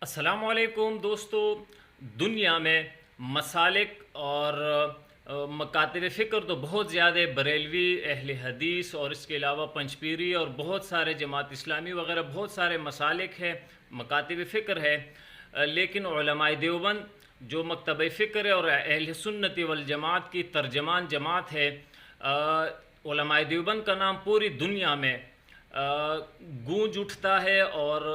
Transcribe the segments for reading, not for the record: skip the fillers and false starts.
السلام علیکم دوستو، دنیا میں مسالک اور مکاتب فکر تو بہت زیادہ بریلوی، اہل حدیث اور اس کے علاوہ پنچپیری اور بہت سارے جماعت اسلامی وغیرہ بہت سارے مسالک ہے، مکاتب فکر ہے، لیکن علماء دیوبند جو مکتبہ فکر ہے اور اہل سنت والجماعت کی ترجمان جماعت ہے، علماء دیوبند کا نام پوری دنیا میں گونج اٹھتا ہے اور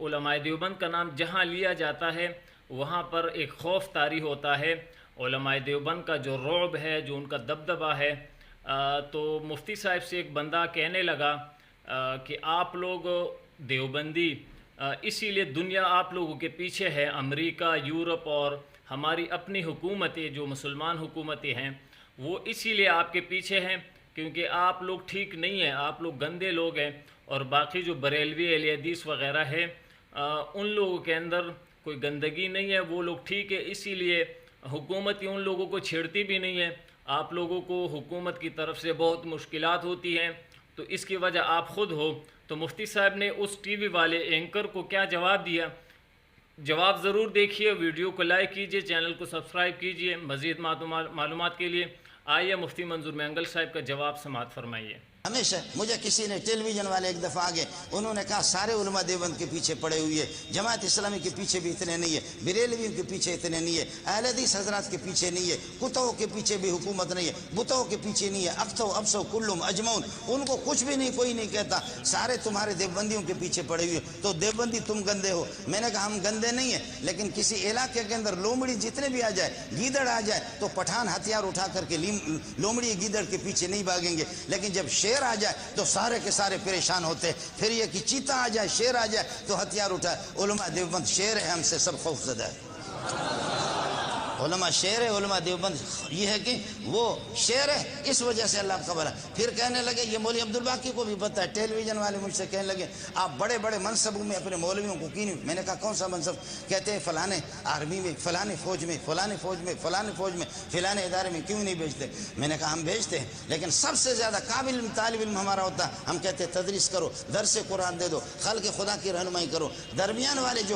علماء دیوبند کا نام جہاں لیا جاتا ہے وہاں پر ایک خوف طاری ہوتا ہے۔ علماء دیوبند کا جو رعب ہے، جو ان کا دبدبہ ہے، تو مفتی صاحب سے ایک بندہ کہنے لگا کہ آپ لوگ دیوبندی اسی لیے دنیا آپ لوگوں کے پیچھے ہے، امریکہ، یورپ اور ہماری اپنی حکومتیں جو مسلمان حکومتیں ہیں وہ اسی لیے آپ کے پیچھے ہیں کیونکہ آپ لوگ ٹھیک نہیں ہیں، آپ لوگ گندے لوگ ہیں، اور باقی جو بریلوی اہل حدیث وغیرہ ہے ان لوگوں کے اندر کوئی گندگی نہیں ہے، وہ لوگ ٹھیک ہے، اسی لیے حکومت ان لوگوں کو چھیڑتی بھی نہیں ہے، آپ لوگوں کو حکومت کی طرف سے بہت مشکلات ہوتی ہیں، تو اس کی وجہ آپ خود ہو۔ تو مفتی صاحب نے اس ٹی وی والے اینکر کو کیا جواب دیا، جواب ضرور دیکھیے، ویڈیو کو لائک کیجئے، چینل کو سبسکرائب کیجئے، مزید معلومات کے لیے آئیے مفتی منظور مینگل صاحب کا جواب سماعت فرمائیے۔ ہمیشہ مجھے کسی نے ٹیلی ویژن والے ایک دفعہ آگے انہوں نے کہا سارے علماء دیوبند کے پیچھے پڑے ہوئے، جماعت اسلامی کے پیچھے بھی اتنے نہیں ہے، بریلویوں کے پیچھے اتنے نہیں ہے، اہل حدیث حضرات کے پیچھے نہیں ہے، کتوں کے پیچھے بھی حکومت نہیں ہے، بتوں کے پیچھے نہیں ہے، افتو ابسو کلم اجمعون، ان کو کچھ بھی نہیں، کوئی نہیں کہتا، سارے تمہارے دیوبندیوں کے پیچھے پڑے ہوئے، تو دیوبندی تم گندے ہو۔ میں نے کہا ہم گندے نہیں ہیں، لیکن کسی علاقے کے اندر لومڑی جتنے بھی آ جائے، گیدڑ آ جائے تو پٹھان ہتھیار اٹھا کر کے لومڑی گیدڑ کے پیچھے نہیں بھاگیں گے، لیکن جب شیر آ جائے تو سارے کے سارے پریشان ہوتے، پھر یہ کہ چیتا آ جائے، شیر آ جائے تو ہتھیار اٹھائے۔ علماء دیوبند شیر ہے، ہم سے سب خوف زدہ ہے۔ علماء شیر ہے، علماء دیوبند یہ ہے کہ وہ شیر ہے، اس وجہ سے اللہ کا بھلا۔ پھر کہنے لگے، یہ مولوی عبدالباقی کو بھی پتہ ہے، ٹیلی ویژن والے مجھ سے کہنے لگے آپ بڑے بڑے منصبوں میں اپنے مولویوں کو کیوں نہیں؟ میں نے کہا کون سا منصب؟ کہتے ہیں فلانے آرمی میں، فلانے فوج میں، فلانے فوج میں، فلانے فوج میں، فلانے ادارے میں، کیوں نہیں بھیجتے؟ میں نے کہا ہم بھیجتے ہیں، لیکن سب سے زیادہ قابل طالب علم ہمارا ہوتا ہے، ہم کہتے ہیں تدریس کرو، درس قرآن دے دو، خلق خدا کی رہنمائی کرو۔ درمیان والے جو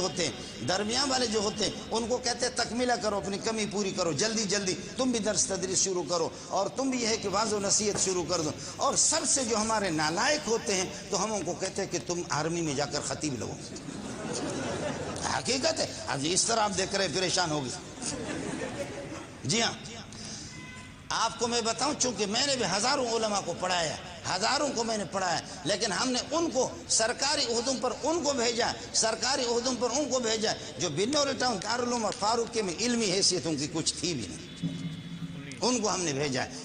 ہوتے ہیں ان کو کہتے ہیں تکمیلہ کرو، اپنی کمی پوری کرو، جلدی تم بھی درس تدریس شروع کرو، اور تم بھی یہ ہے کہ واعظ و نصیحت شروع کر دو۔ اور سب سے جو ہمارے نالائق ہوتے ہیں تو ہم ان کو کہتے ہیں کہ تم آرمی میں جا کر خطیب لگو۔ حقیقت ہے، آج اس طرح آپ دیکھ رہے پریشان ہوگی۔ جی ہاں، آپ کو میں بتاؤں، چونکہ میں نے بھی ہزاروں علماء کو پڑھایا، ہزاروں کو میں نے پڑھایا، لیکن ہم نے ان کو سرکاری عہدوں پر ان کو بھیجا جو بنور ٹاؤن دارالعلوم اور فاروقیہ میں علمی حیثیت ان کی کچھ تھی بھی نہیں، ان کو ہم نے بھیجا ہے۔